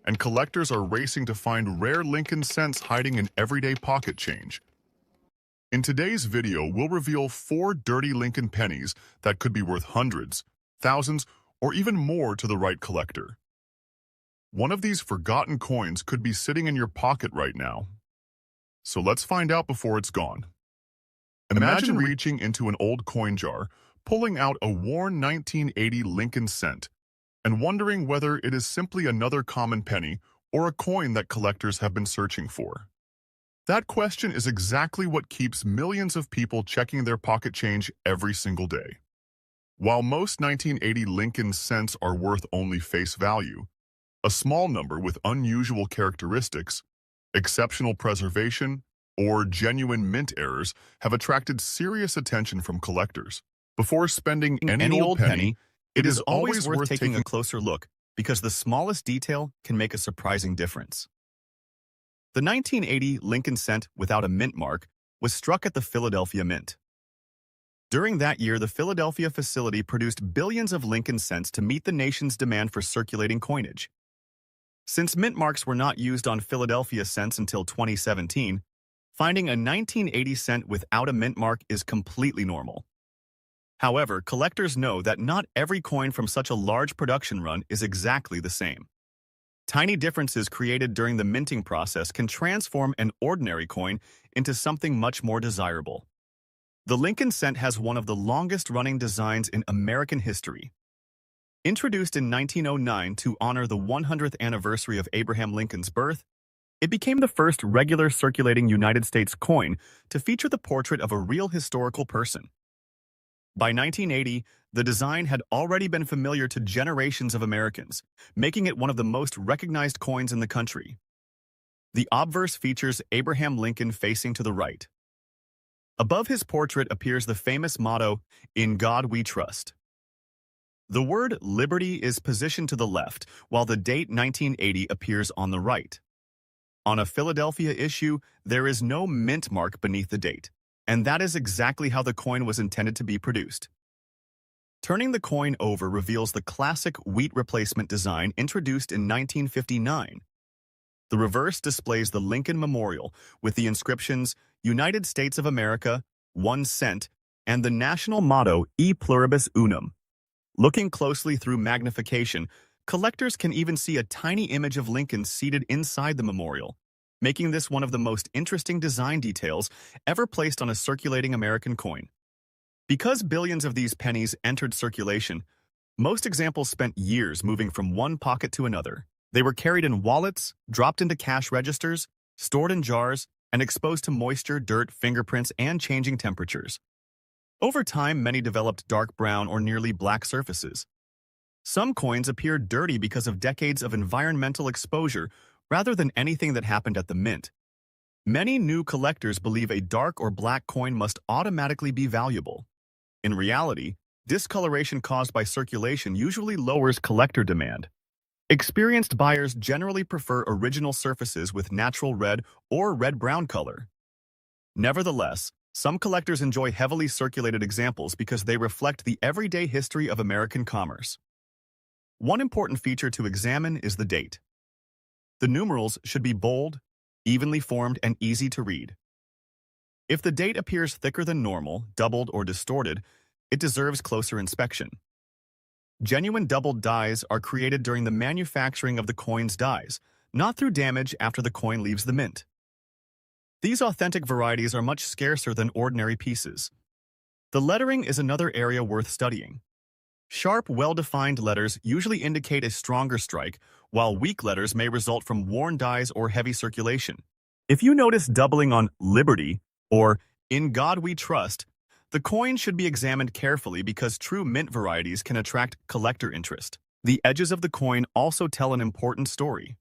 and collectors are racing to find rare Lincoln cents hiding in everyday pocket change. In today's video, we'll reveal 4 dirty Lincoln pennies that could be worth hundreds, thousands, or even more to the right collector. One of these forgotten coins could be sitting in your pocket right now. So let's find out before it's gone. Imagine reaching into an old coin jar, pulling out a worn 1980 Lincoln cent, and wondering whether it is simply another common penny or a coin that collectors have been searching for. That question is exactly what keeps millions of people checking their pocket change every single day. While most 1980 Lincoln cents are worth only face value, a small number with unusual characteristics, exceptional preservation, or genuine mint errors have attracted serious attention from collectors. Before spending any old penny, it is always worth taking a closer look because the smallest detail can make a surprising difference. The 1980 Lincoln cent without a mint mark was struck at the Philadelphia Mint. During that year, the Philadelphia facility produced billions of Lincoln cents to meet the nation's demand for circulating coinage. Since mint marks were not used on Philadelphia cents until 2017, finding a 1980 cent without a mint mark is completely normal. However, collectors know that not every coin from such a large production run is exactly the same. Tiny differences created during the minting process can transform an ordinary coin into something much more desirable. The Lincoln cent has one of the longest-running designs in American history. Introduced in 1909 to honor the 100th anniversary of Abraham Lincoln's birth, it became the first regular circulating United States coin to feature the portrait of a real historical person. By 1980, the design had already been familiar to generations of Americans, making it one of the most recognized coins in the country. The obverse features Abraham Lincoln facing to the right. Above his portrait appears the famous motto, "In God We Trust." The word liberty is positioned to the left, while the date 1980 appears on the right. On a Philadelphia issue, there is no mint mark beneath the date, and that is exactly how the coin was intended to be produced. Turning the coin over reveals the classic wheat replacement design introduced in 1959. The reverse displays the Lincoln Memorial with the inscriptions United States of America, 1 cent, and the national motto E pluribus unum. Looking closely through magnification, collectors can even see a tiny image of Lincoln seated inside the memorial, making this one of the most interesting design details ever placed on a circulating American coin. Because billions of these pennies entered circulation, most examples spent years moving from one pocket to another. They were carried in wallets, dropped into cash registers, stored in jars, and exposed to moisture, dirt, fingerprints, and changing temperatures. Over time, many developed dark brown or nearly black surfaces. Some coins appeared dirty because of decades of environmental exposure rather than anything that happened at the mint. Many new collectors believe a dark or black coin must automatically be valuable. In reality, discoloration caused by circulation usually lowers collector demand. Experienced buyers generally prefer original surfaces with natural red or red-brown color. Nevertheless, some collectors enjoy heavily circulated examples because they reflect the everyday history of American commerce. One important feature to examine is the date. The numerals should be bold, evenly formed, and easy to read. If the date appears thicker than normal, doubled, or distorted, it deserves closer inspection. Genuine doubled dies are created during the manufacturing of the coin's dies, not through damage after the coin leaves the mint. These authentic varieties are much scarcer than ordinary pieces. The lettering is another area worth studying. Sharp, well-defined letters usually indicate a stronger strike, while weak letters may result from worn dies or heavy circulation. If you notice doubling on Liberty or In God We Trust, the coin should be examined carefully because true mint varieties can attract collector interest. The edges of the coin also tell an important story.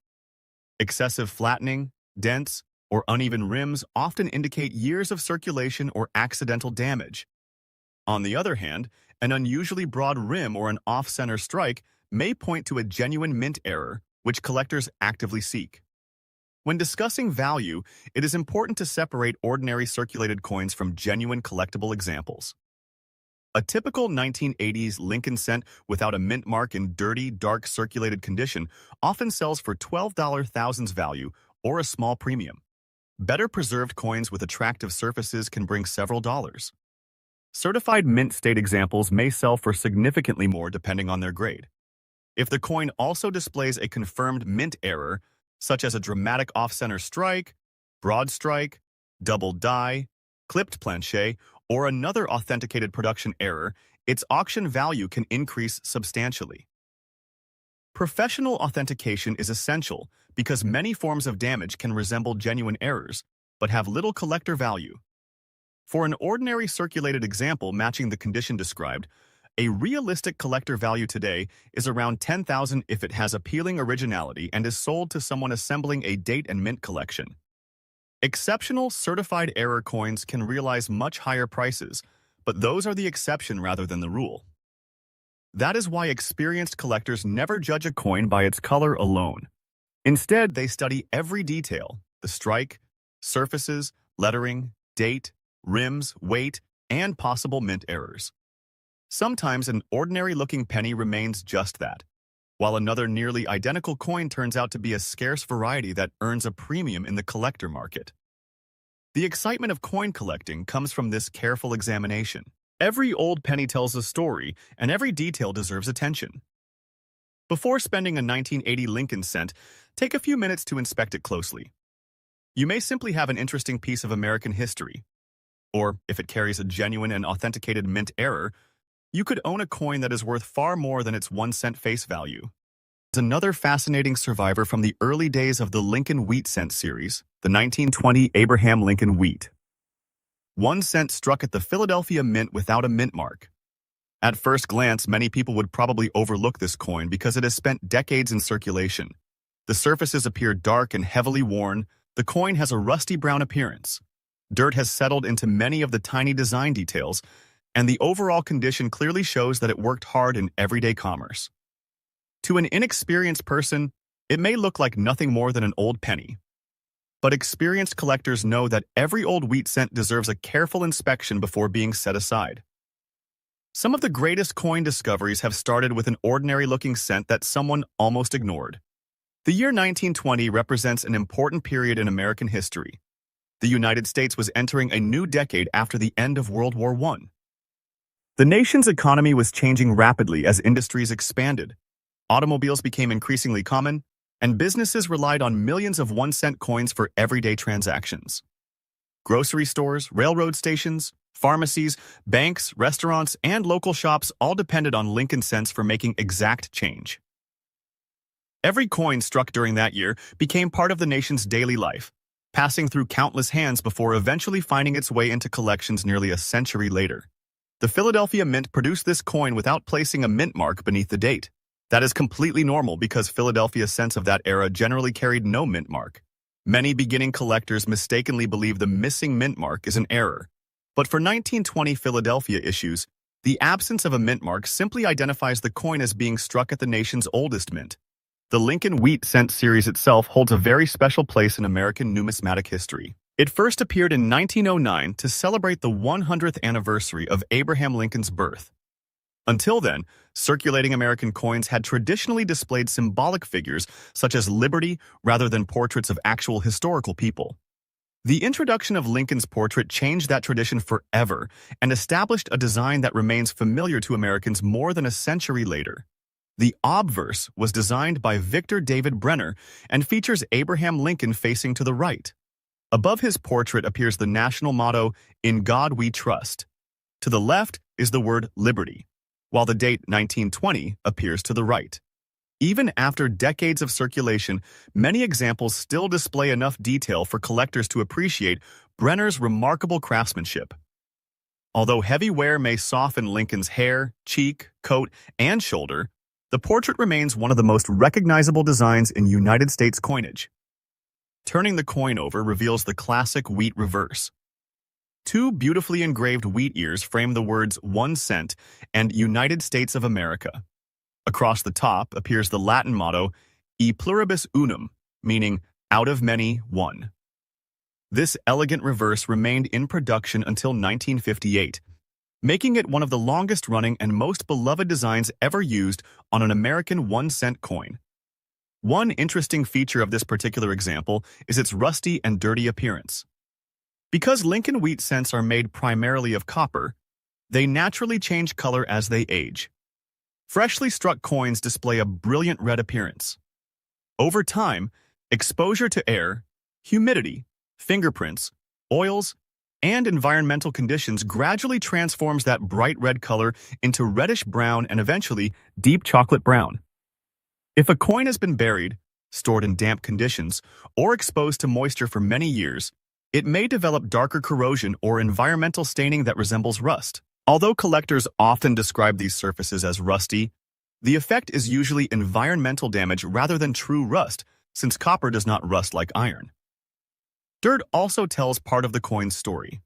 Excessive flattening, dents, or uneven rims often indicate years of circulation or accidental damage. On the other hand, an unusually broad rim or an off-center strike may point to a genuine mint error, which collectors actively seek. When discussing value, it is important to separate ordinary circulated coins from genuine collectible examples. A typical 1980s Lincoln cent without a mint mark in dirty, dark circulated condition often sells for $12 thousands value or a small premium. Better preserved coins with attractive surfaces can bring several dollars. Certified mint state examples may sell for significantly more depending on their grade. If the coin also displays a confirmed mint error, such as a dramatic off-center strike, broad strike, double die, clipped planche, or another authenticated production error, its auction value can increase substantially. Professional authentication is essential because many forms of damage can resemble genuine errors, but have little collector value. For an ordinary circulated example matching the condition described, a realistic collector value today is around $10,000 if it has appealing originality and is sold to someone assembling a date and mint collection. Exceptional certified error coins can realize much higher prices, but those are the exception rather than the rule. That is why experienced collectors never judge a coin by its color alone. Instead, they study every detail: the strike, surfaces, lettering, date, rims, weight, and possible mint errors. Sometimes an ordinary-looking penny remains just that, while another nearly identical coin turns out to be a scarce variety that earns a premium in the collector market. The excitement of coin collecting comes from this careful examination. Every old penny tells a story, and every detail deserves attention. Before spending a 1980 Lincoln cent, take a few minutes to inspect it closely. You may simply have an interesting piece of American history, or if it carries a genuine and authenticated mint error, you could own a coin that is worth far more than its 1 cent face value. Another fascinating survivor from the early days of the Lincoln Wheat Cent series, the 1920 Abraham Lincoln Wheat. 1 cent struck at the Philadelphia Mint without a mint mark. At first glance, many people would probably overlook this coin because it has spent decades in circulation. The surfaces appear dark and heavily worn. The coin has a rusty brown appearance. Dirt has settled into many of the tiny design details, and the overall condition clearly shows that it worked hard in everyday commerce. To an inexperienced person, it may look like nothing more than an old penny. But experienced collectors know that every old wheat cent deserves a careful inspection before being set aside. Some of the greatest coin discoveries have started with an ordinary-looking cent that someone almost ignored. The year 1920 represents an important period in American history. The United States was entering a new decade after the end of World War I. The nation's economy was changing rapidly as industries expanded. Automobiles became increasingly common, and businesses relied on millions of 1-cent coins for everyday transactions. Grocery stores, railroad stations, pharmacies, banks, restaurants, and local shops all depended on Lincoln cents for making exact change. Every coin struck during that year became part of the nation's daily life, passing through countless hands before eventually finding its way into collections nearly a century later. The Philadelphia Mint produced this coin without placing a mint mark beneath the date. That is completely normal because Philadelphia cents of that era generally carried no mint mark. Many beginning collectors mistakenly believe the missing mint mark is an error. But for 1920 Philadelphia issues, the absence of a mint mark simply identifies the coin as being struck at the nation's oldest mint. The Lincoln Wheat Cent series itself holds a very special place in American numismatic history. It first appeared in 1909 to celebrate the 100th anniversary of Abraham Lincoln's birth. Until then, circulating American coins had traditionally displayed symbolic figures such as liberty rather than portraits of actual historical people. The introduction of Lincoln's portrait changed that tradition forever and established a design that remains familiar to Americans more than a century later. The obverse was designed by Victor David Brenner and features Abraham Lincoln facing to the right. Above his portrait appears the national motto, "In God We Trust." To the left is the word liberty, while the date 1920 appears to the right. Even after decades of circulation, many examples still display enough detail for collectors to appreciate Brenner's remarkable craftsmanship. Although heavy wear may soften Lincoln's hair, cheek, coat, and shoulder, the portrait remains one of the most recognizable designs in United States coinage. Turning the coin over reveals the classic wheat reverse. Two beautifully engraved wheat ears frame the words 1 cent and United States of America. Across the top appears the Latin motto, E pluribus unum, meaning out of many, one. This elegant reverse remained in production until 1958. making it one of the longest-running and most beloved designs ever used on an American 1-cent coin. One interesting feature of this particular example is its rusty and dirty appearance. Because Lincoln wheat cents are made primarily of copper, they naturally change color as they age. Freshly struck coins display a brilliant red appearance. Over time, exposure to air, humidity, fingerprints, oils, and environmental conditions gradually transforms that bright red color into reddish-brown and eventually deep chocolate brown. If a coin has been buried, stored in damp conditions, or exposed to moisture for many years, it may develop darker corrosion or environmental staining that resembles rust. Although collectors often describe these surfaces as rusty, the effect is usually environmental damage rather than true rust, since copper does not rust like iron. Dirt also tells part of the coin's story.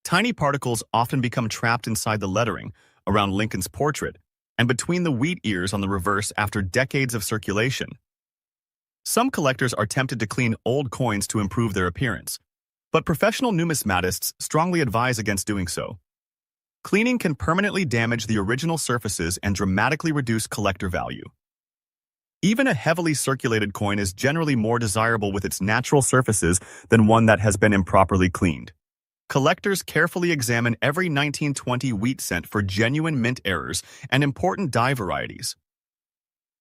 Tiny particles often become trapped inside the lettering around Lincoln's portrait and between the wheat ears on the reverse after decades of circulation. Some collectors are tempted to clean old coins to improve their appearance, but professional numismatists strongly advise against doing so. Cleaning can permanently damage the original surfaces and dramatically reduce collector value. Even a heavily circulated coin is generally more desirable with its natural surfaces than one that has been improperly cleaned. Collectors carefully examine every 1920 wheat cent for genuine mint errors and important die varieties.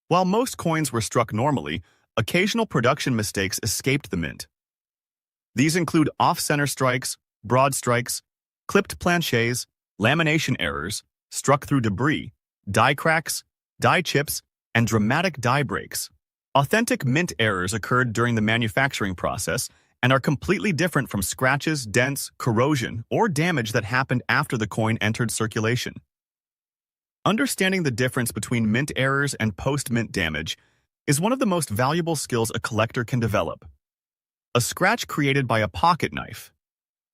While most coins were struck normally, occasional production mistakes escaped the mint. These include off-center strikes, broad strikes, clipped planchets, lamination errors, struck through debris, die cracks, die chips, and dramatic die breaks. Authentic mint errors occurred during the manufacturing process and are completely different from scratches, dents, corrosion, or damage that happened after the coin entered circulation. Understanding the difference between mint errors and post-mint damage is one of the most valuable skills a collector can develop. A scratch created by a pocket knife,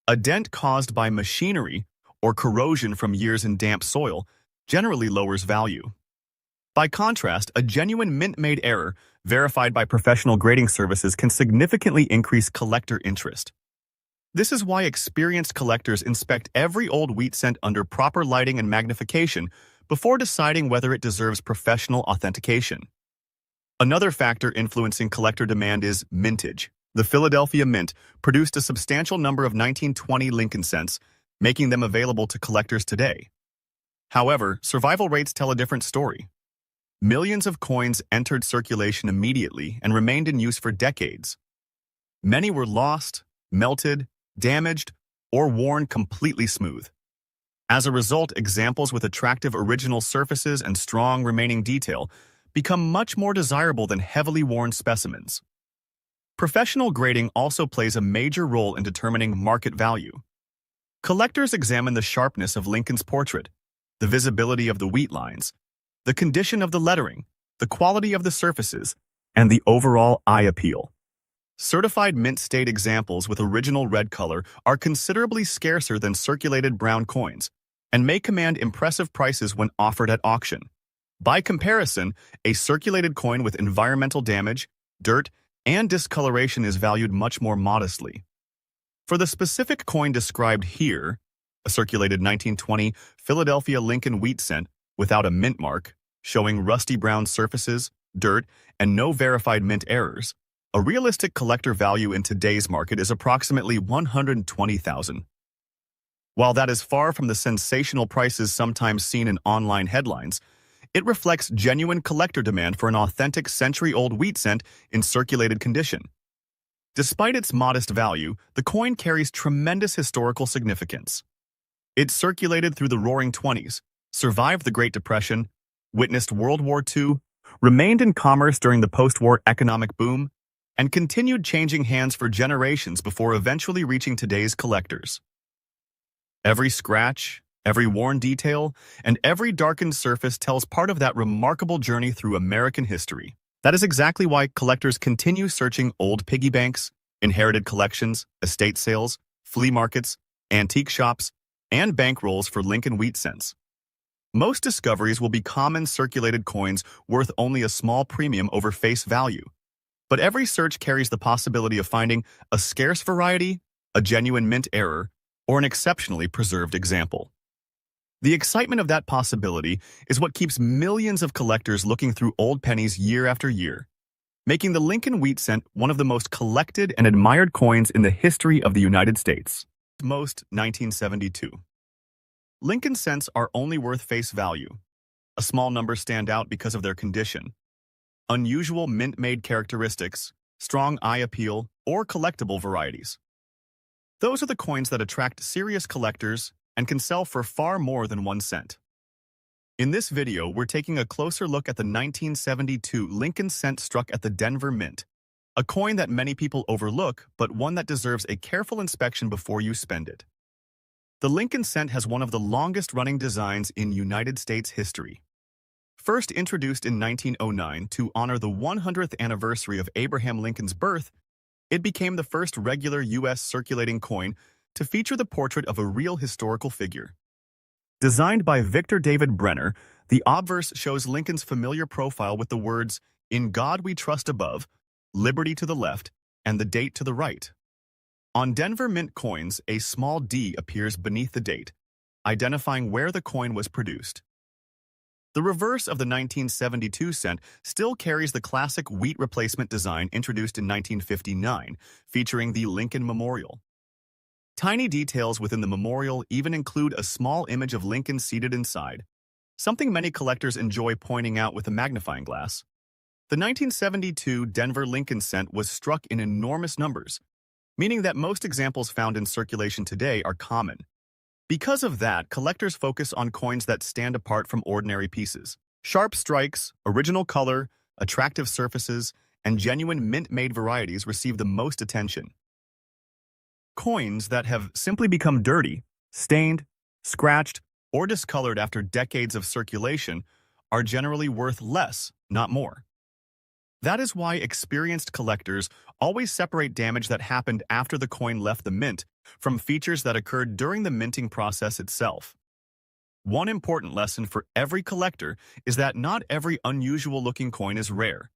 a dent caused by machinery, or corrosion from years in damp soil generally lowers value. By contrast, a genuine mint-made error, verified by professional grading services, can significantly increase collector interest. This is why experienced collectors inspect every old wheat cent under proper lighting and magnification before deciding whether it deserves professional authentication. Another factor influencing collector demand is mintage. The Philadelphia Mint produced a substantial number of 1920 Lincoln cents, making them available to collectors today. However, survival rates tell a different story. Millions of coins entered circulation immediately and remained in use for decades. Many were lost, melted, damaged, or worn completely smooth. As a result, examples with attractive original surfaces and strong remaining detail become much more desirable than heavily worn specimens. Professional grading also plays a major role in determining market value. Collectors examine the sharpness of Lincoln's portrait, the visibility of the wheat lines, the condition of the lettering, the quality of the surfaces, and the overall eye appeal. Certified mint-state examples with original red color are considerably scarcer than circulated brown coins and may command impressive prices when offered at auction. By comparison, a circulated coin with environmental damage, dirt, and discoloration is valued much more modestly. For the specific coin described here, a circulated 1920 Philadelphia Lincoln wheat cent without a mint mark, showing rusty brown surfaces, dirt, and no verified mint errors, a realistic collector value in today's market is approximately $120,000. While that is far from the sensational prices sometimes seen in online headlines, it reflects genuine collector demand for an authentic century-old wheat cent in circulated condition. Despite its modest value, the coin carries tremendous historical significance. It circulated through the Roaring Twenties, survived the Great Depression, witnessed World War II, remained in commerce during the post-war economic boom, and continued changing hands for generations before eventually reaching today's collectors. Every scratch, every worn detail, and every darkened surface tells part of that remarkable journey through American history. That is exactly why collectors continue searching old piggy banks, inherited collections, estate sales, flea markets, antique shops, and bankrolls for Lincoln wheat cents. Most discoveries will be common circulated coins worth only a small premium over face value. But every search carries the possibility of finding a scarce variety, a genuine mint error, or an exceptionally preserved example. The excitement of that possibility is what keeps millions of collectors looking through old pennies year after year, making the Lincoln Wheat Cent one of the most collected and admired coins in the history of the United States. Most 1972. Lincoln cents are only worth face value. A small number stand out because of their condition. Unusual mint-made characteristics, strong eye appeal, or collectible varieties. Those are the coins that attract serious collectors and can sell for far more than 1 cent. In this video, we're taking a closer look at the 1972 Lincoln cent struck at the Denver Mint, a coin that many people overlook, but one that deserves a careful inspection before you spend it. The Lincoln cent has one of the longest-running designs in United States history. First introduced in 1909 to honor the 100th anniversary of Abraham Lincoln's birth, it became the first regular U.S. circulating coin to feature the portrait of a real historical figure. Designed by Victor David Brenner, the obverse shows Lincoln's familiar profile with the words, "In God we trust" above, "Liberty" to the left, and the date to the right. On Denver Mint coins, a small D appears beneath the date, identifying where the coin was produced. The reverse of the 1972 cent still carries the classic wheat replacement design introduced in 1959, featuring the Lincoln Memorial. Tiny details within the memorial even include a small image of Lincoln seated inside, something many collectors enjoy pointing out with a magnifying glass. The 1972 Denver Lincoln cent was struck in enormous numbers, meaning that most examples found in circulation today are common. Because of that, collectors focus on coins that stand apart from ordinary pieces. Sharp strikes, original color, attractive surfaces, and genuine mint-made varieties receive the most attention. Coins that have simply become dirty, stained, scratched, or discolored after decades of circulation are generally worth less, not more. That is why experienced collectors always separate damage that happened after the coin left the mint from features that occurred during the minting process itself. One important lesson for every collector is that not every unusual-looking coin is rare.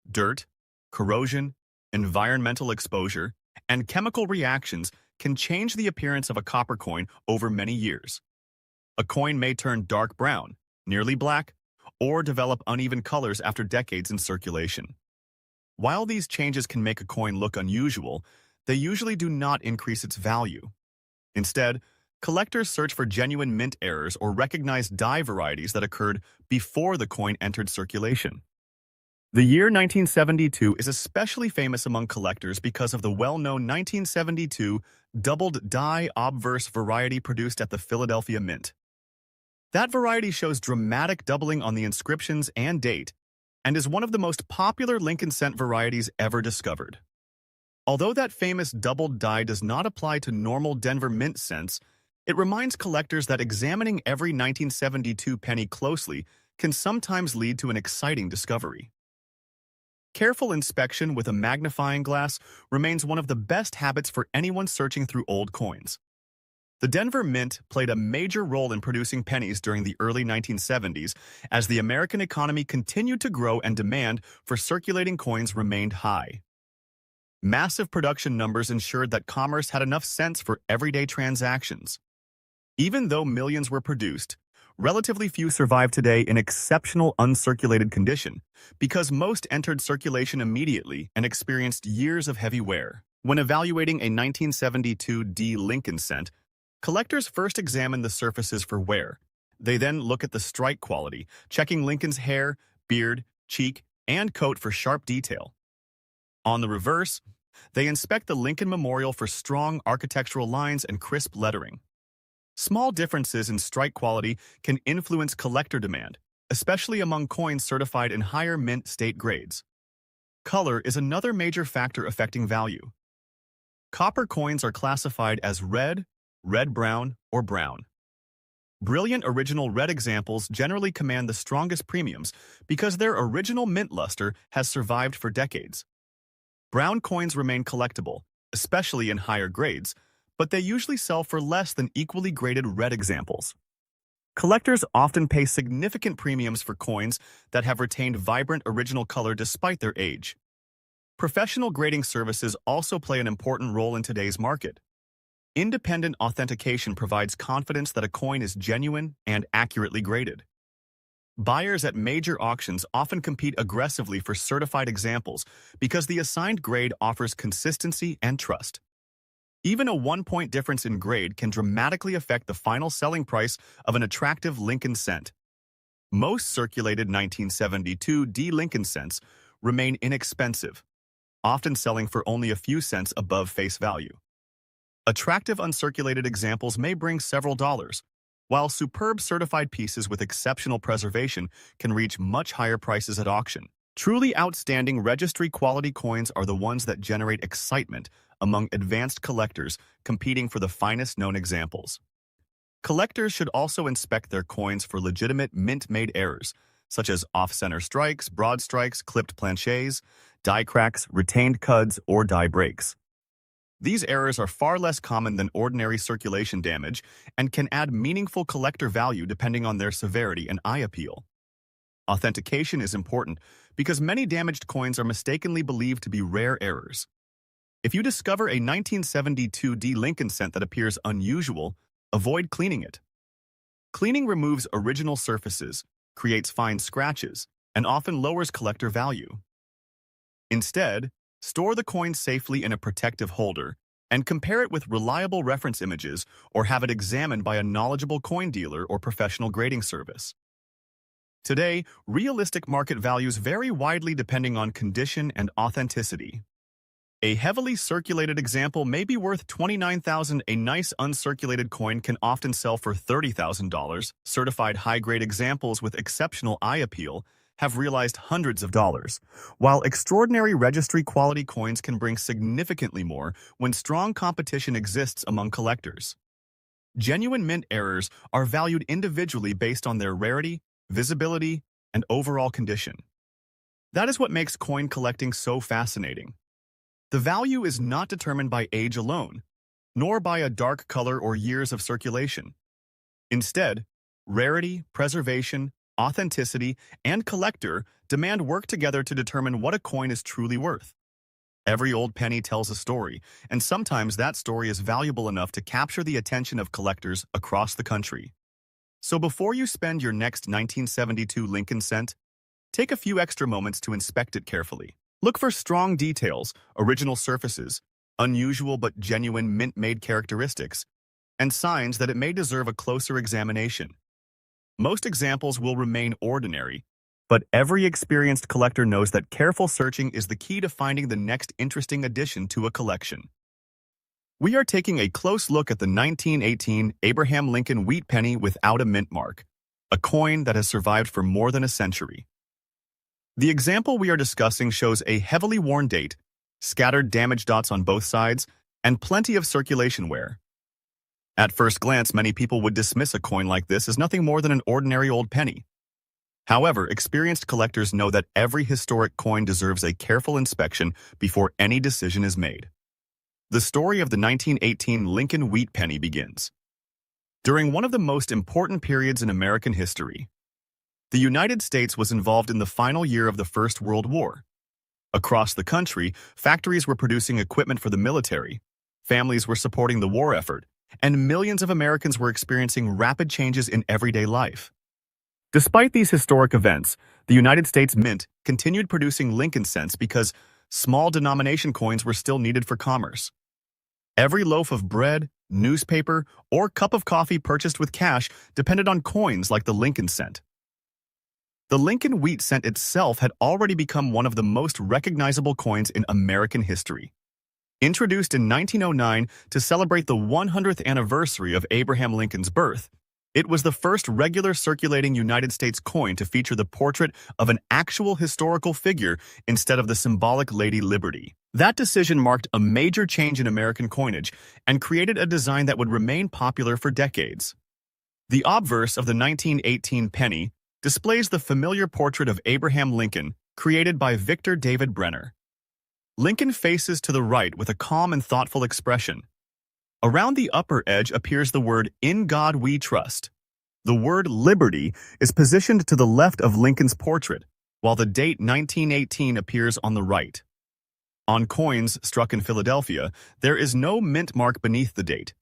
Dirt, corrosion, environmental exposure, and chemical reactions can change the appearance of a copper coin over many years. A coin may turn dark brown, nearly black, or develop uneven colors after decades in circulation. While these changes can make a coin look unusual, they usually do not increase its value. Instead, collectors search for genuine mint errors or recognize dye varieties that occurred before the coin entered circulation. The year 1972 is especially famous among collectors because of the well-known 1972 doubled die obverse variety produced at the Philadelphia Mint. That variety shows dramatic doubling on the inscriptions and date, and is one of the most popular Lincoln cent varieties ever discovered. Although that famous doubled die does not apply to normal Denver Mint cents, it reminds collectors that examining every 1972 penny closely can sometimes lead to an exciting discovery. Careful inspection with a magnifying glass remains one of the best habits for anyone searching through old coins. The Denver Mint played a major role in producing pennies during the early 1970s as the American economy continued to grow and demand for circulating coins remained high. Massive production numbers ensured that commerce had enough cents for everyday transactions. Even though millions were produced, relatively few survive today in exceptional uncirculated condition because most entered circulation immediately and experienced years of heavy wear. When evaluating a 1972 D Lincoln cent, collectors first examine the surfaces for wear. They then look at the strike quality, checking Lincoln's hair, beard, cheek, and coat for sharp detail. On the reverse, they inspect the Lincoln Memorial for strong architectural lines and crisp lettering. Small differences in strike quality can influence collector demand, especially among coins certified in higher mint state grades. Color is another major factor affecting value. Copper coins are classified as red, red-brown, or brown. Brilliant original red examples generally command the strongest premiums because their original mint luster has survived for decades. Brown coins remain collectible, especially in higher grades, but they usually sell for less than equally graded red examples. Collectors often pay significant premiums for coins that have retained vibrant original color despite their age. Professional grading services also play an important role in today's market. Independent authentication provides confidence that a coin is genuine and accurately graded. Buyers at major auctions often compete aggressively for certified examples because the assigned grade offers consistency and trust. Even a 1-point difference in grade can dramatically affect the final selling price of an attractive Lincoln cent. Most circulated 1972 D Lincoln cents remain inexpensive, often selling for only a few cents above face value. Attractive uncirculated examples may bring several dollars, while superb certified pieces with exceptional preservation can reach much higher prices at auction. Truly outstanding registry-quality coins are the ones that generate excitement among advanced collectors competing for the finest known examples. Collectors should also inspect their coins for legitimate mint-made errors, such as off-center strikes, broad strikes, clipped planchets, die cracks, retained cuds, or die breaks. These errors are far less common than ordinary circulation damage and can add meaningful collector value depending on their severity and eye appeal. Authentication is important because many damaged coins are mistakenly believed to be rare errors. If you discover a 1972 D Lincoln cent that appears unusual, avoid cleaning it. Cleaning removes original surfaces, creates fine scratches, and often lowers collector value. Instead, store the coin safely in a protective holder and compare it with reliable reference images or have it examined by a knowledgeable coin dealer or professional grading service. Today, realistic market values vary widely depending on condition and authenticity. A heavily circulated example may be worth $29,000. A nice uncirculated coin can often sell for $30,000. Certified high-grade examples with exceptional eye appeal have realized hundreds of dollars, while extraordinary registry-quality coins can bring significantly more when strong competition exists among collectors. Genuine mint errors are valued individually based on their rarity, visibility, and overall condition. That is what makes coin collecting so fascinating. The value is not determined by age alone, nor by a dark color or years of circulation. Instead, rarity, preservation, authenticity, and collector demand work together to determine what a coin is truly worth. Every old penny tells a story, and sometimes that story is valuable enough to capture the attention of collectors across the country. So before you spend your next 1972 Lincoln cent, take a few extra moments to inspect it carefully. Look for strong details, original surfaces, unusual but genuine mint-made characteristics, and signs that it may deserve a closer examination. Most examples will remain ordinary, but every experienced collector knows that careful searching is the key to finding the next interesting addition to a collection. We are taking a close look at the 1918 Abraham Lincoln Wheat Penny without a mint mark, a coin that has survived for more than a century. The example we are discussing shows a heavily worn date, scattered damage dots on both sides, and plenty of circulation wear. At first glance, many people would dismiss a coin like this as nothing more than an ordinary old penny. However, experienced collectors know that every historic coin deserves a careful inspection before any decision is made. The story of the 1918 Lincoln Wheat Penny begins during one of the most important periods in American history. The United States was involved in the final year of the First World War. Across the country, factories were producing equipment for the military, families were supporting the war effort, and millions of Americans were experiencing rapid changes in everyday life. Despite these historic events, the United States Mint continued producing Lincoln cents because small denomination coins were still needed for commerce. Every loaf of bread, newspaper, or cup of coffee purchased with cash depended on coins like the Lincoln cent. The Lincoln wheat cent itself had already become one of the most recognizable coins in American history. Introduced in 1909 to celebrate the 100th anniversary of Abraham Lincoln's birth, it was the first regular circulating United States coin to feature the portrait of an actual historical figure instead of the symbolic Lady Liberty. That decision marked a major change in American coinage and created a design that would remain popular for decades. The obverse of the 1918 penny displays the familiar portrait of Abraham Lincoln, created by Victor David Brenner. Lincoln faces to the right with a calm and thoughtful expression. Around the upper edge appears the word, "In God We Trust." The word "Liberty" is positioned to the left of Lincoln's portrait, while the date 1918 appears on the right. On coins struck in Philadelphia, there is no mint mark beneath the date,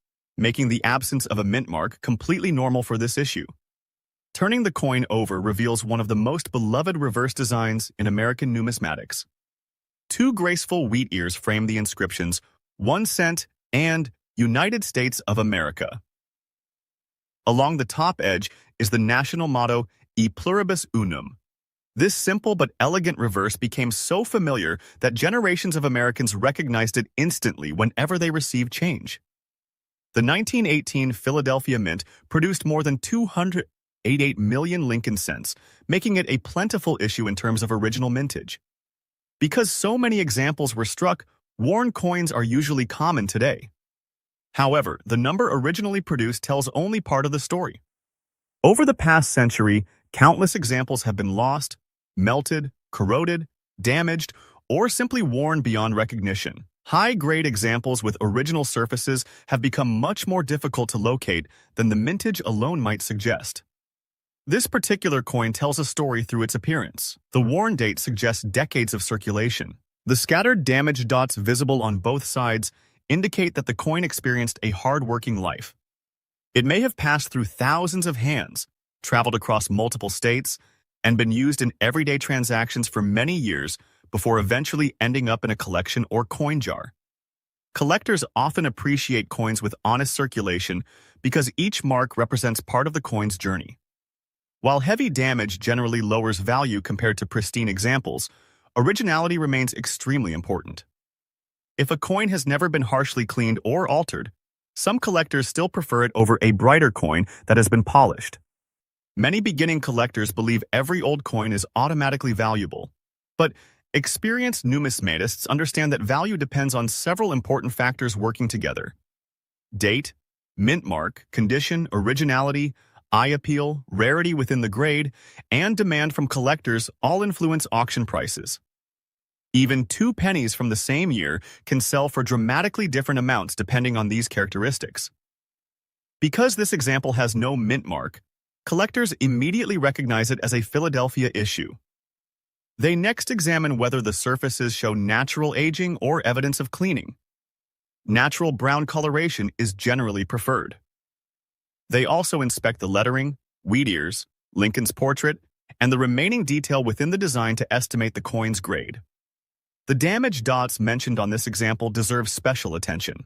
making the absence of a mint mark completely normal for this issue. Turning the coin over reveals one of the most beloved reverse designs in American numismatics. Two graceful wheat ears frame the inscriptions 1 cent and United States of America. Along the top edge is the national motto E pluribus unum. This simple but elegant reverse became so familiar that generations of Americans recognized it instantly whenever they received change. The 1918 Philadelphia Mint produced more than 288 million Lincoln cents, making it a plentiful issue in terms of original mintage. Because so many examples were struck, worn coins are usually common today. However, the number originally produced tells only part of the story. Over the past century, countless examples have been lost, melted, corroded, damaged, or simply worn beyond recognition. High-grade examples with original surfaces have become much more difficult to locate than the mintage alone might suggest. This particular coin tells a story through its appearance. The worn date suggests decades of circulation. The scattered damaged dots visible on both sides indicate that the coin experienced a hard-working life. It may have passed through thousands of hands, traveled across multiple states, and been used in everyday transactions for many years before eventually ending up in a collection or coin jar. Collectors often appreciate coins with honest circulation because each mark represents part of the coin's journey. While heavy damage generally lowers value compared to pristine examples, originality remains extremely important. If a coin has never been harshly cleaned or altered, some collectors still prefer it over a brighter coin that has been polished. Many beginning collectors believe every old coin is automatically valuable, but experienced numismatists understand that value depends on several important factors working together. Date, mint mark, condition, originality, eye appeal, rarity within the grade, and demand from collectors all influence auction prices. Even 2 pennies from the same year can sell for dramatically different amounts depending on these characteristics. Because this example has no mint mark, collectors immediately recognize it as a Philadelphia issue. They next examine whether the surfaces show natural aging or evidence of cleaning. Natural brown coloration is generally preferred. They also inspect the lettering, wheat ears, Lincoln's portrait, and the remaining detail within the design to estimate the coin's grade. The damaged dots mentioned on this example deserve special attention.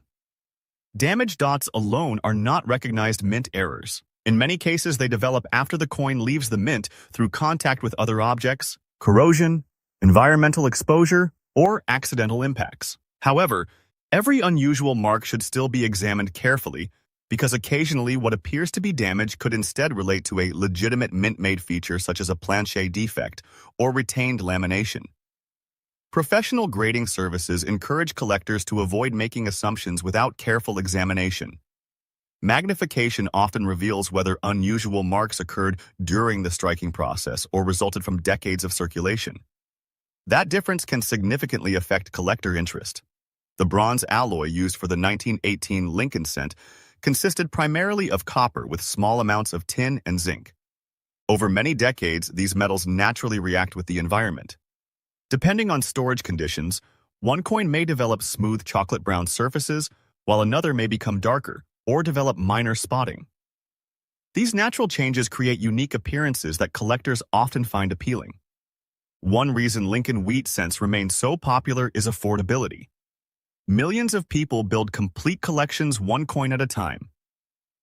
Damaged dots alone are not recognized mint errors. In many cases, they develop after the coin leaves the mint through contact with other objects, corrosion, environmental exposure, or accidental impacts. However, every unusual mark should still be examined carefully because occasionally what appears to be damage could instead relate to a legitimate mint-made feature such as a plancher defect or retained lamination. Professional grading services encourage collectors to avoid making assumptions without careful examination. Magnification often reveals whether unusual marks occurred during the striking process or resulted from decades of circulation. That difference can significantly affect collector interest. The bronze alloy used for the 1918 Lincoln cent consisted primarily of copper with small amounts of tin and zinc. Over many decades, these metals naturally react with the environment. Depending on storage conditions, one coin may develop smooth chocolate brown surfaces, while another may become darker or develop minor spotting. These natural changes create unique appearances that collectors often find appealing. One reason Lincoln wheat cents remain so popular is affordability. Millions of people build complete collections one coin at a time.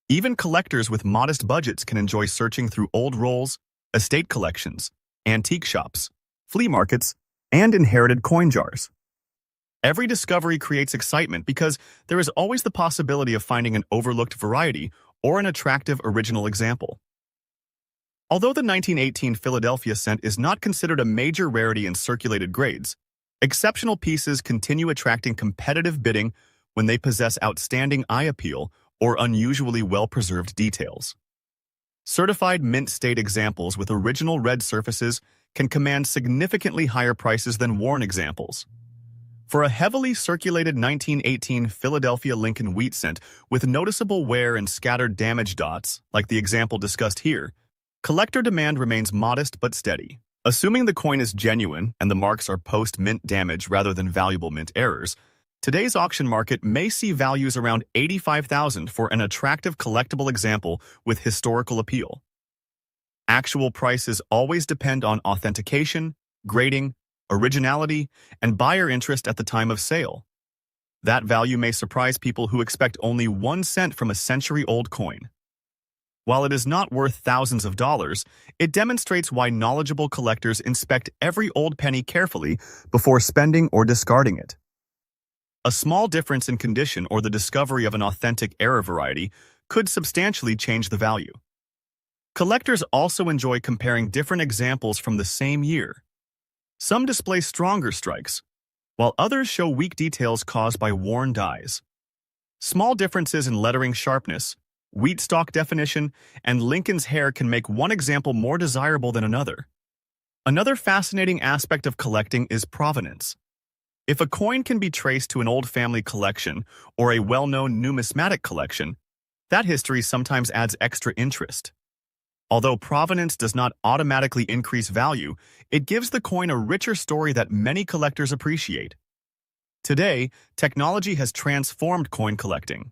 Even collectors with modest budgets can enjoy searching through old rolls, estate collections, antique shops, flea markets, and inherited coin jars. Every discovery creates excitement because there is always the possibility of finding an overlooked variety or an attractive original example. Although the 1918 Philadelphia cent is not considered a major rarity in circulated grades, exceptional pieces continue attracting competitive bidding when they possess outstanding eye appeal or unusually well-preserved details. Certified mint state examples with original red surfaces can command significantly higher prices than worn examples. For a heavily circulated 1918 Philadelphia Lincoln wheat cent with noticeable wear and scattered damage dots, like the example discussed here, collector demand remains modest but steady. Assuming the coin is genuine and the marks are post-mint damage rather than valuable mint errors, Today's auction market may see values around $85,000 for an attractive collectible example with historical appeal. Actual prices always depend on authentication, grading, originality, and buyer interest at the time of sale. That value may surprise people who expect only 1 cent from a century-old coin. While it is not worth thousands of dollars, it demonstrates why knowledgeable collectors inspect every old penny carefully before spending or discarding it. A small difference in condition or the discovery of an authentic error variety could substantially change the value. Collectors also enjoy comparing different examples from the same year. Some display stronger strikes, while others show weak details caused by worn dies. Small differences in lettering sharpness, wheat stalk definition, and Lincoln's hair can make one example more desirable than another. Another fascinating aspect of collecting is provenance. If a coin can be traced to an old family collection or a well-known numismatic collection, that history sometimes adds extra interest. Although provenance does not automatically increase value, it gives the coin a richer story that many collectors appreciate. Today, technology has transformed coin collecting.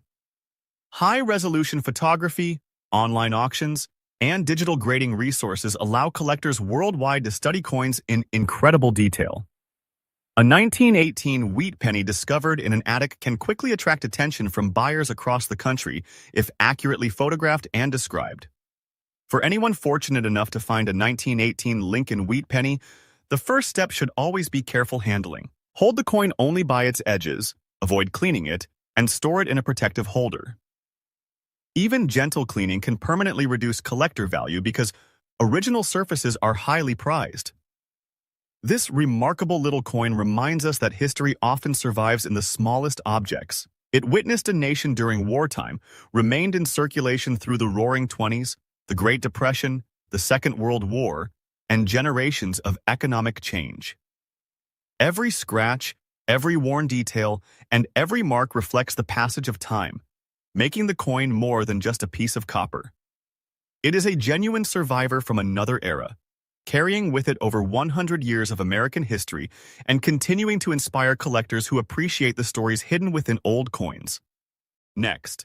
High-resolution photography, online auctions, and digital grading resources allow collectors worldwide to study coins in incredible detail. A 1918 wheat penny discovered in an attic can quickly attract attention from buyers across the country if accurately photographed and described. For anyone fortunate enough to find a 1918 Lincoln wheat penny, the first step should always be careful handling. Hold the coin only by its edges, avoid cleaning it, and store it in a protective holder. Even gentle cleaning can permanently reduce collector value because original surfaces are highly prized. This remarkable little coin reminds us that history often survives in the smallest objects. It witnessed a nation during wartime, remained in circulation through the Roaring Twenties, the Great Depression, the Second World War, and generations of economic change. Every scratch, every worn detail, and every mark reflects the passage of time, making the coin more than just a piece of copper. It is a genuine survivor from another era, carrying with it over 100 years of American history and continuing to inspire collectors who appreciate the stories hidden within old coins. Next,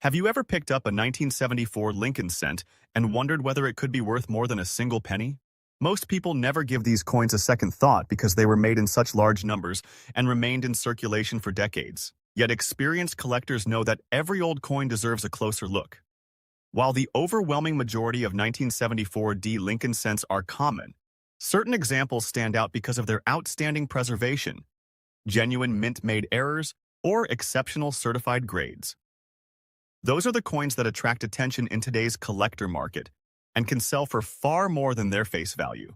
have you ever picked up a 1974 Lincoln cent and wondered whether it could be worth more than a single penny? Most people never give these coins a second thought because they were made in such large numbers and remained in circulation for decades. Yet experienced collectors know that every old coin deserves a closer look. While the overwhelming majority of 1974 Lincoln cents are common, certain examples stand out because of their outstanding preservation, genuine mint-made errors, or exceptional certified grades. Those are the coins that attract attention in today's collector market and can sell for far more than their face value.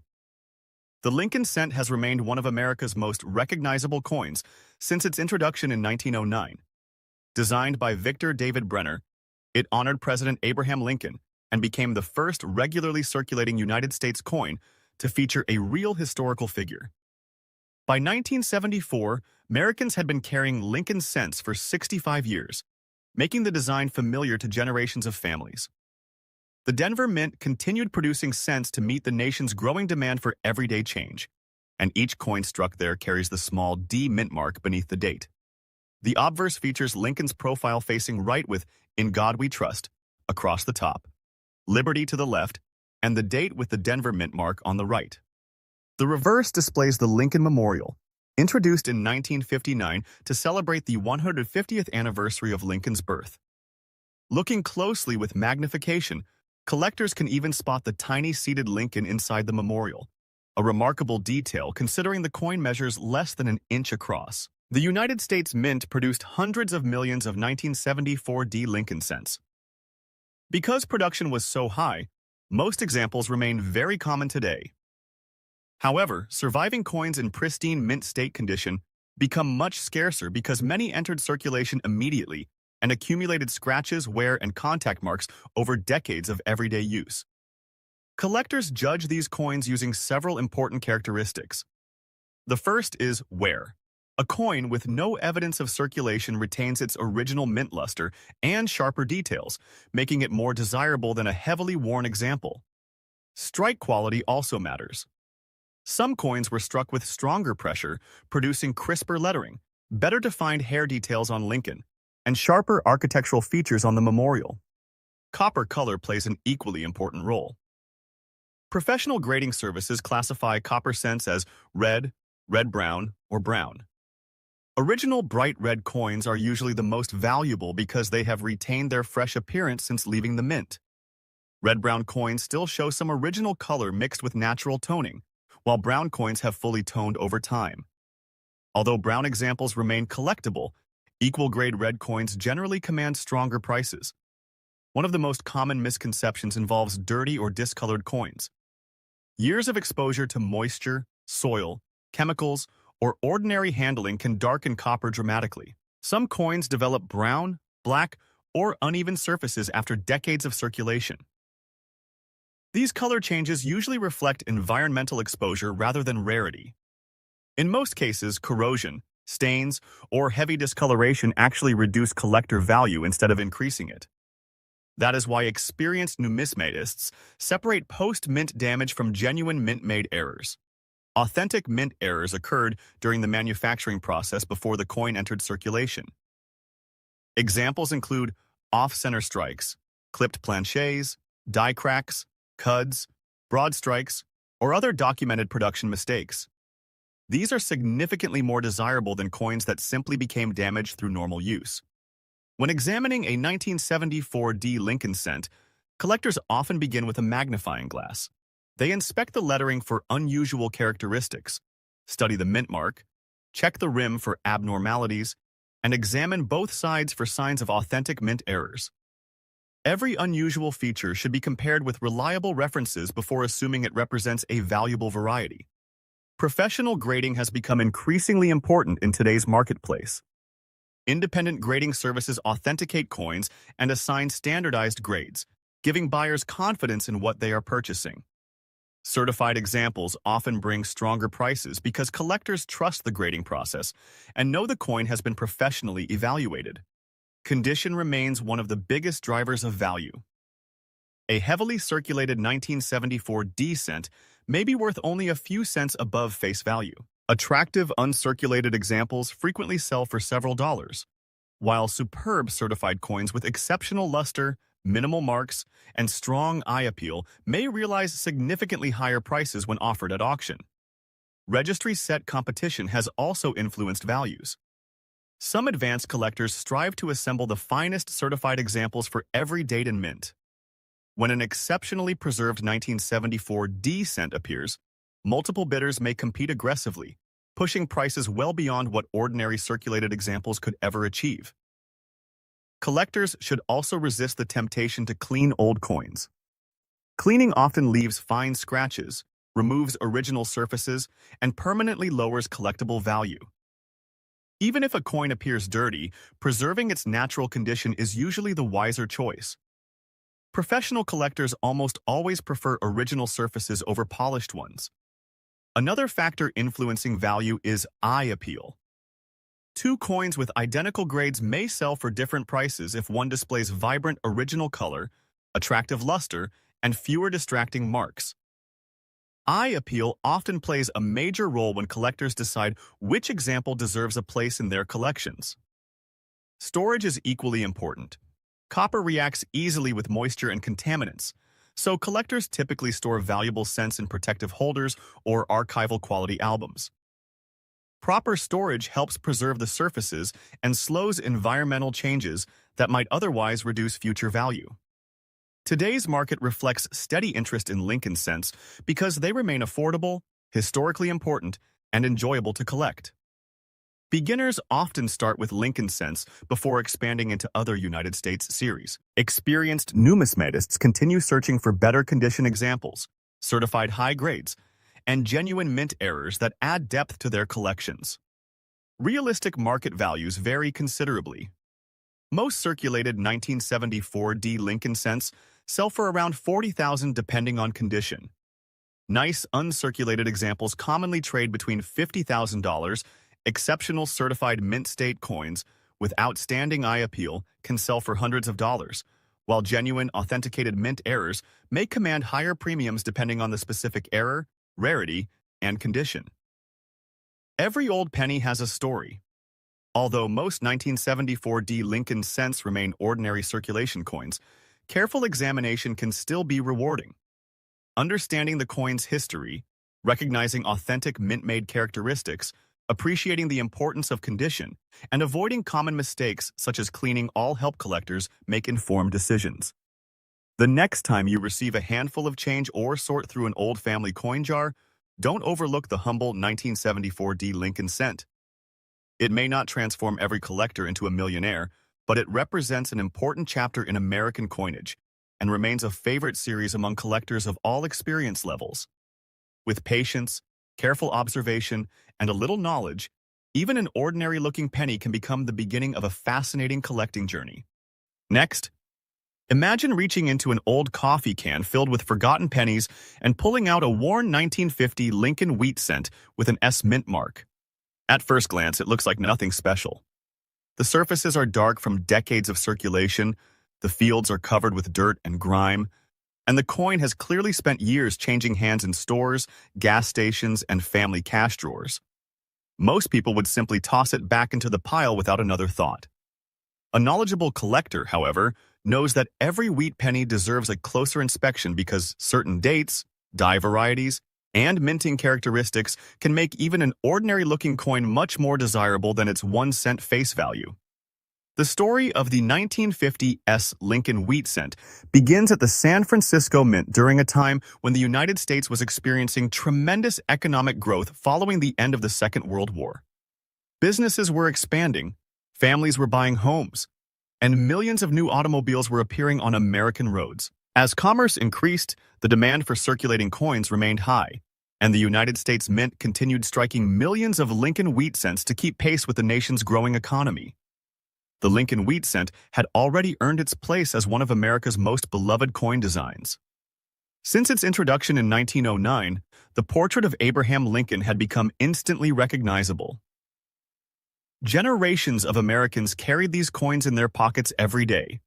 The Lincoln cent has remained one of America's most recognizable coins since its introduction in 1909. Designed by Victor David Brenner, it honored President Abraham Lincoln and became the first regularly circulating United States coin to feature a real historical figure. By 1974, Americans had been carrying Lincoln cents for 65 years, making the design familiar to generations of families. The Denver Mint continued producing cents to meet the nation's growing demand for everyday change, and each coin struck there carries the small D mint mark beneath the date. The obverse features Lincoln's profile facing right with "In God We Trust" across the top, "Liberty" to the left, and the date with the Denver Mint mark on the right. The reverse displays the Lincoln Memorial, introduced in 1959 to celebrate the 150th anniversary of Lincoln's birth. Looking closely with magnification, collectors can even spot the tiny seated Lincoln inside the memorial, a remarkable detail considering the coin measures less than an inch across. The United States Mint produced hundreds of millions of 1974 Lincoln cents. Because production was so high, most examples remain very common today. However, surviving coins in pristine mint state condition become much scarcer because many entered circulation immediately and accumulated scratches, wear, and contact marks over decades of everyday use. Collectors judge these coins using several important characteristics. The first is wear. A coin with no evidence of circulation retains its original mint luster and sharper details, making it more desirable than a heavily worn example. Strike quality also matters. Some coins were struck with stronger pressure, producing crisper lettering, better defined hair details on Lincoln, and sharper architectural features on the memorial. Copper color plays an equally important role. Professional grading services classify copper cents as red, red-brown, or brown. Original bright red coins are usually the most valuable because they have retained their fresh appearance since leaving the mint. Red-brown coins still show some original color mixed with natural toning, while brown coins have fully toned over time. Although brown examples remain collectible, equal-grade red coins generally command stronger prices. One of the most common misconceptions involves dirty or discolored coins. Years of exposure to moisture, soil, chemicals, or ordinary handling can darken copper dramatically. Some coins develop brown, black, or uneven surfaces after decades of circulation. These color changes usually reflect environmental exposure rather than rarity. In most cases, corrosion, stains, or heavy discoloration actually reduce collector value instead of increasing it. That is why experienced numismatists separate post-mint damage from genuine mint-made errors. Authentic mint errors occurred during the manufacturing process before the coin entered circulation. Examples include off-center strikes, clipped planchets, die cracks, cuds, broad strikes, or other documented production mistakes. These are significantly more desirable than coins that simply became damaged through normal use. When examining a 1974 D Lincoln cent, collectors often begin with a magnifying glass. They inspect the lettering for unusual characteristics, study the mint mark, check the rim for abnormalities, and examine both sides for signs of authentic mint errors. Every unusual feature should be compared with reliable references before assuming it represents a valuable variety. Professional grading has become increasingly important in today's marketplace. Independent grading services authenticate coins and assign standardized grades, giving buyers confidence in what they are purchasing. Certified examples often bring stronger prices because collectors trust the grading process and know the coin has been professionally evaluated. Condition remains one of the biggest drivers of value. A heavily circulated 1974 D cent may be worth only a few cents above face value. Attractive uncirculated examples frequently sell for several dollars, while superb certified coins with exceptional luster, minimal marks, and strong eye appeal may realize significantly higher prices when offered at auction. Registry set competition has also influenced values. Some advanced collectors strive to assemble the finest certified examples for every date and mint. When an exceptionally preserved 1974 D cent appears, multiple bidders may compete aggressively, pushing prices well beyond what ordinary circulated examples could ever achieve. Collectors should also resist the temptation to clean old coins. Cleaning often leaves fine scratches, removes original surfaces, and permanently lowers collectible value. Even if a coin appears dirty, preserving its natural condition is usually the wiser choice. Professional collectors almost always prefer original surfaces over polished ones. Another factor influencing value is eye appeal. Two coins with identical grades may sell for different prices if one displays vibrant original color, attractive luster, and fewer distracting marks. Eye appeal often plays a major role when collectors decide which example deserves a place in their collections. Storage is equally important. Copper reacts easily with moisture and contaminants, so collectors typically store valuable cents in protective holders or archival quality albums. Proper storage helps preserve the surfaces and slows environmental changes that might otherwise reduce future value. Today's market reflects steady interest in Lincoln cents because they remain affordable, historically important, and enjoyable to collect. Beginners often start with Lincoln cents before expanding into other United States series. Experienced numismatists continue searching for better condition examples, certified high grades, and genuine mint errors that add depth to their collections. Realistic market values vary considerably. Most circulated 1974 D Lincoln cents sell for around $40,000 depending on condition. Nice uncirculated examples commonly trade between $50,000. Exceptional certified mint state coins with outstanding eye appeal can sell for hundreds of dollars, while genuine authenticated mint errors may command higher premiums depending on the specific error, rarity, and condition. Every old penny has a story. Although most 1974 Lincoln cents remain ordinary circulation coins, careful examination can still be rewarding. Understanding the coin's history, recognizing authentic mint-made characteristics, appreciating the importance of condition, and avoiding common mistakes such as cleaning all help collectors make informed decisions. The next time you receive a handful of change or sort through an old family coin jar, don't overlook the humble 1974 Lincoln cent. It may not transform every collector into a millionaire, but it represents an important chapter in American coinage and remains a favorite series among collectors of all experience levels. With patience, careful observation, and a little knowledge, even an ordinary-looking penny can become the beginning of a fascinating collecting journey. Next, imagine reaching into an old coffee can filled with forgotten pennies and pulling out a worn 1950 Lincoln wheat cent with an S mint mark. At first glance, it looks like nothing special. The surfaces are dark from decades of circulation, the fields are covered with dirt and grime, and the coin has clearly spent years changing hands in stores, gas stations, and family cash drawers. Most people would simply toss it back into the pile without another thought. A knowledgeable collector, however, knows that every wheat penny deserves a closer inspection because certain dates, die varieties, and minting characteristics can make even an ordinary-looking coin much more desirable than its 1 cent face value. The story of the 1950 Lincoln wheat cent begins at the San Francisco Mint during a time when the United States was experiencing tremendous economic growth following the end of the Second World War. Businesses were expanding, families were buying homes, and millions of new automobiles were appearing on American roads. As commerce increased, the demand for circulating coins remained high, and the United States Mint continued striking millions of Lincoln wheat cents to keep pace with the nation's growing economy. The Lincoln wheat cent had already earned its place as one of America's most beloved coin designs. Since its introduction in 1909, the portrait of Abraham Lincoln had become instantly recognizable. Generations of Americans carried these coins in their pockets every day,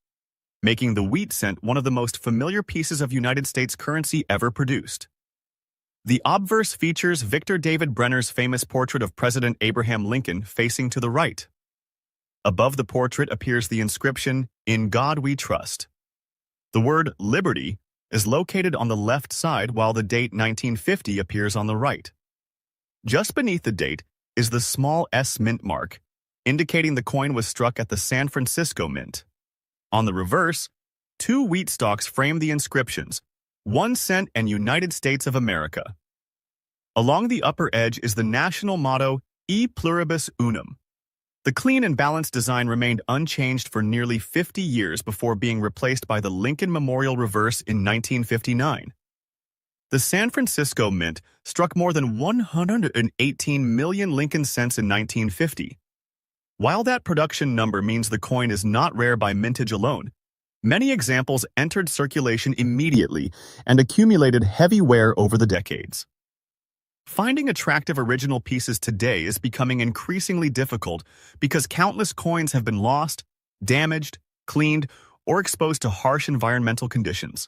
making the wheat cent one of the most familiar pieces of United States currency ever produced. The obverse features Victor David Brenner's famous portrait of President Abraham Lincoln facing to the right. Above the portrait appears the inscription, "In God We Trust." The word "Liberty" is located on the left side while the date 1950 appears on the right. Just beneath the date is the small S mint mark, indicating the coin was struck at the San Francisco Mint. On the reverse, 2 wheat stalks frame the inscriptions, 1 cent and United States of America. Along the upper edge is the national motto, E Pluribus Unum. The clean and balanced design remained unchanged for nearly 50 years before being replaced by the Lincoln Memorial reverse in 1959. The San Francisco Mint struck more than 118 million Lincoln cents in 1950. While that production number means the coin is not rare by mintage alone, many examples entered circulation immediately and accumulated heavy wear over the decades. Finding attractive original pieces today is becoming increasingly difficult because countless coins have been lost, damaged, cleaned, or exposed to harsh environmental conditions.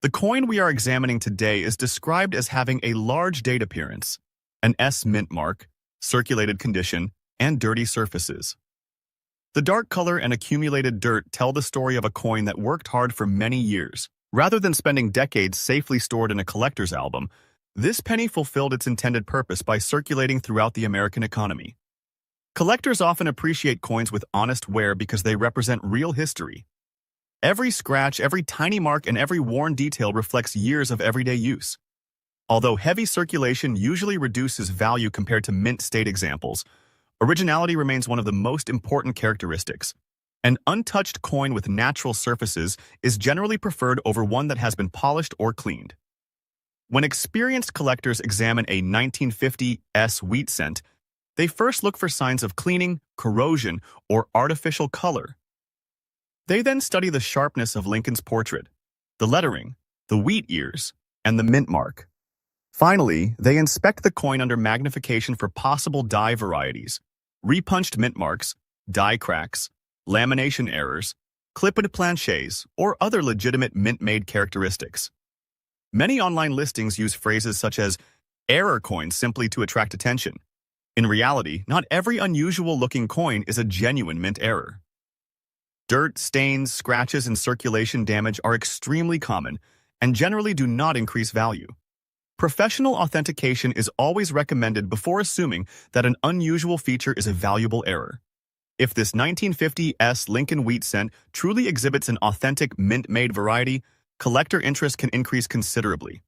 The coin we are examining today is described as having a large date appearance, an S mint mark, circulated condition, and dirty surfaces. The dark color and accumulated dirt tell the story of a coin that worked hard for many years. Rather than spending decades safely stored in a collector's album, this penny fulfilled its intended purpose by circulating throughout the American economy. Collectors often appreciate coins with honest wear because they represent real history. Every scratch, every tiny mark, and every worn detail reflects years of everyday use. Although heavy circulation usually reduces value compared to mint state examples, originality remains one of the most important characteristics. An untouched coin with natural surfaces is generally preferred over one that has been polished or cleaned. When experienced collectors examine a 1950 wheat cent, they first look for signs of cleaning, corrosion, or artificial color. They then study the sharpness of Lincoln's portrait, the lettering, the wheat ears, and the mint mark. Finally, they inspect the coin under magnification for possible die varieties, repunched mint marks, die cracks, lamination errors, clipped planchets, or other legitimate mint-made characteristics. Many online listings use phrases such as error coin simply to attract attention, In reality, not every unusual-looking coin is a genuine mint error. Dirt, stains, scratches, and circulation damage are extremely common and generally do not increase value. Professional authentication is always recommended before assuming that an unusual feature is a valuable error. If this 1950s Lincoln wheat cent truly exhibits an authentic mint-made variety, collector interest can increase considerably.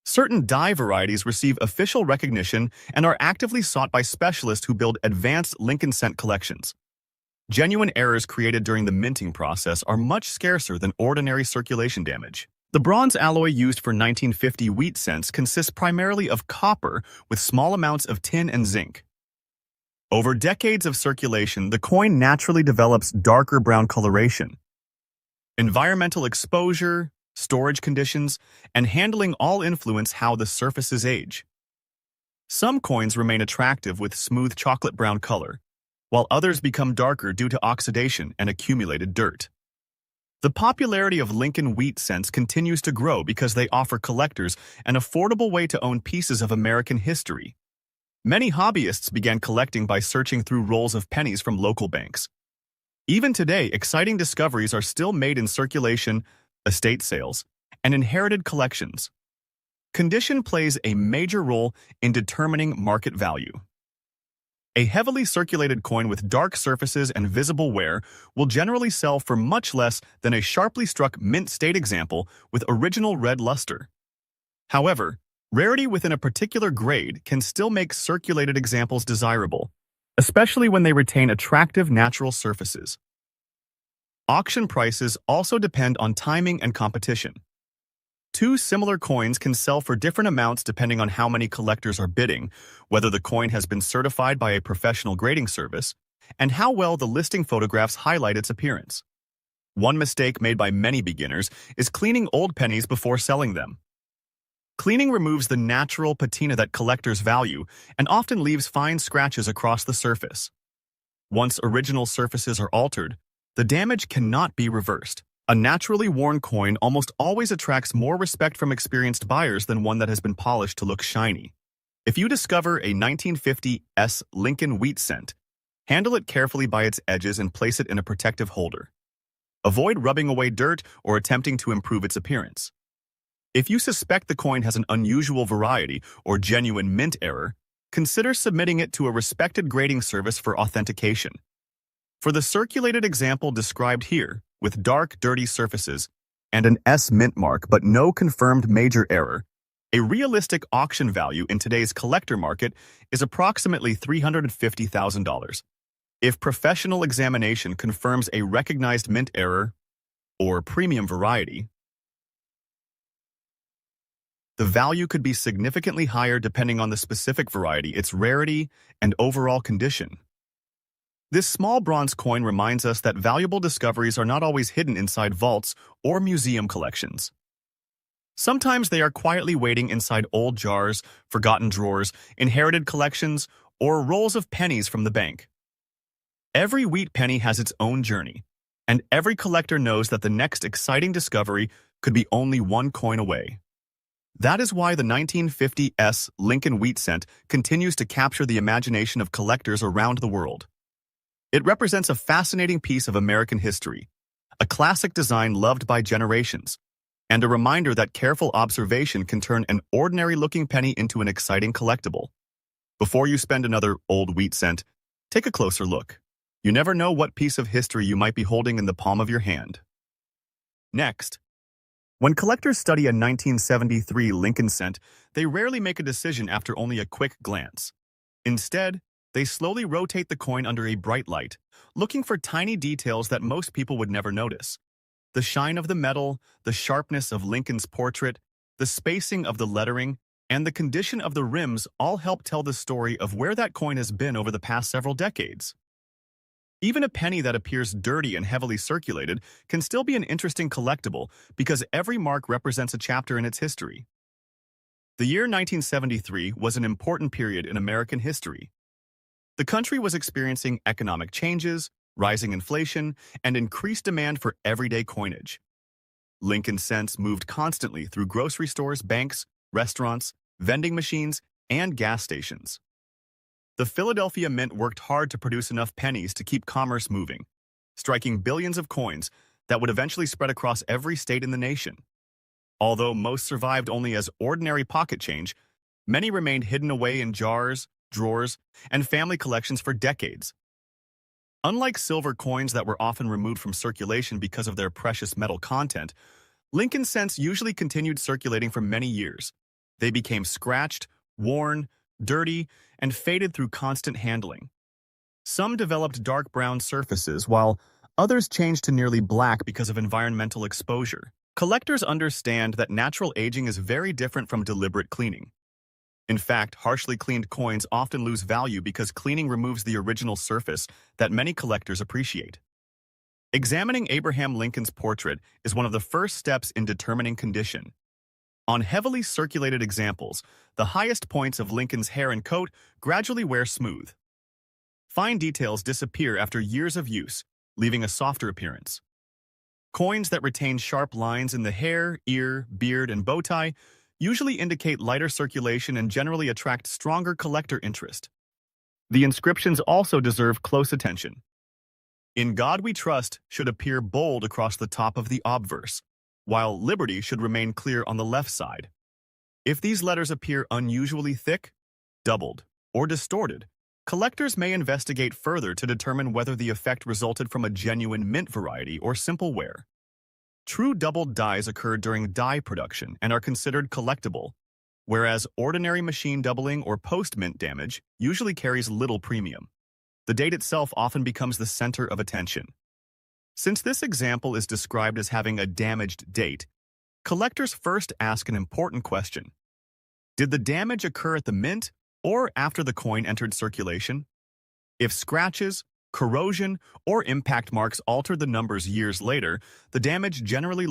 Certain die varieties receive official recognition and are actively sought by specialists who build advanced Lincoln cent collections. Genuine errors created during the minting process are much scarcer than ordinary circulation damage. The bronze alloy used for 1950 wheat cents consists primarily of copper with small amounts of tin and zinc. Over decades of circulation, the coin naturally develops darker brown coloration. Environmental exposure, storage conditions, and handling all influence how the surfaces age. Some coins remain attractive with smooth chocolate brown color, while others become darker due to oxidation and accumulated dirt. The popularity of Lincoln wheat cents continues to grow because they offer collectors an affordable way to own pieces of American history. Many hobbyists began collecting by searching through rolls of pennies from local banks. Even today, exciting discoveries are still made in circulation, estate sales, and inherited collections. Condition plays a major role in determining market value. A heavily circulated coin with dark surfaces and visible wear will generally sell for much less than a sharply struck mint state example with original red luster. However, rarity within a particular grade can still make circulated examples desirable, especially when they retain attractive natural surfaces. Auction prices also depend on timing and competition. Two similar coins can sell for different amounts depending on how many collectors are bidding, whether the coin has been certified by a professional grading service, and how well the listing photographs highlight its appearance. One mistake made by many beginners is cleaning old pennies before selling them. Cleaning removes the natural patina that collectors value and often leaves fine scratches across the surface. Once original surfaces are altered, the damage cannot be reversed. A naturally worn coin almost always attracts more respect from experienced buyers than one that has been polished to look shiny. If you discover a 1950s Lincoln wheat cent, handle it carefully by its edges and place it in a protective holder. Avoid rubbing away dirt or attempting to improve its appearance. If you suspect the coin has an unusual variety or genuine mint error, consider submitting it to a respected grading service for authentication. For the circulated example described here, with dark, dirty surfaces and an S mint mark but no confirmed major error, a realistic auction value in today's collector market is approximately $350,000. If professional examination confirms a recognized mint error or premium variety, the value could be significantly higher depending on the specific variety, its rarity, and overall condition. This small bronze coin reminds us that valuable discoveries are not always hidden inside vaults or museum collections. Sometimes they are quietly waiting inside old jars, forgotten drawers, inherited collections, or rolls of pennies from the bank. Every wheat penny has its own journey, and every collector knows that the next exciting discovery could be only one coin away. That is why the 1950s Lincoln wheat cent continues to capture the imagination of collectors around the world. It represents a fascinating piece of American history, a classic design loved by generations, and a reminder that careful observation can turn an ordinary-looking penny into an exciting collectible. Before you spend another old wheat cent, take a closer look. You never know what piece of history you might be holding in the palm of your hand. Next, when collectors study a 1973 Lincoln cent, they rarely make a decision after only a quick glance. Instead, they slowly rotate the coin under a bright light, looking for tiny details that most people would never notice. The shine of the metal, the sharpness of Lincoln's portrait, the spacing of the lettering, and the condition of the rims all help tell the story of where that coin has been over the past several decades. Even a penny that appears dirty and heavily circulated can still be an interesting collectible because every mark represents a chapter in its history. The year 1973 was an important period in American history. The country was experiencing economic changes, rising inflation, and increased demand for everyday coinage. Lincoln cents moved constantly through grocery stores, banks, restaurants, vending machines, and gas stations. The Philadelphia Mint worked hard to produce enough pennies to keep commerce moving, striking billions of coins that would eventually spread across every state in the nation. Although most survived only as ordinary pocket change, many remained hidden away in jars, drawers, and family collections for decades. Unlike silver coins that were often removed from circulation because of their precious metal content, Lincoln cents usually continued circulating for many years. They became scratched, worn, dirty, and faded through constant handling. Some developed dark brown surfaces, while others changed to nearly black because of environmental exposure. Collectors understand that natural aging is very different from deliberate cleaning. In fact, harshly cleaned coins often lose value because cleaning removes the original surface that many collectors appreciate. Examining Abraham Lincoln's portrait is one of the first steps in determining condition. On heavily circulated examples, the highest points of Lincoln's hair and coat gradually wear smooth. Fine details disappear after years of use, leaving a softer appearance. Coins that retain sharp lines in the hair, ear, beard, and bow tie usually indicate lighter circulation and generally attract stronger collector interest. The inscriptions also deserve close attention. "In God We Trust" should appear bold across the top of the obverse, while "Liberty" should remain clear on the left side. If these letters appear unusually thick, doubled, or distorted, collectors may investigate further to determine whether the effect resulted from a genuine mint variety or simple wear. True doubled dies occur during die production and are considered collectible, whereas ordinary machine doubling or post-mint damage usually carries little premium. The date itself often becomes the center of attention. Since this example is described as having a damaged date, collectors first ask an important question. Did the damage occur at the mint or after the coin entered circulation? If scratches, corrosion, or impact marks altered the numbers years later, the damage generally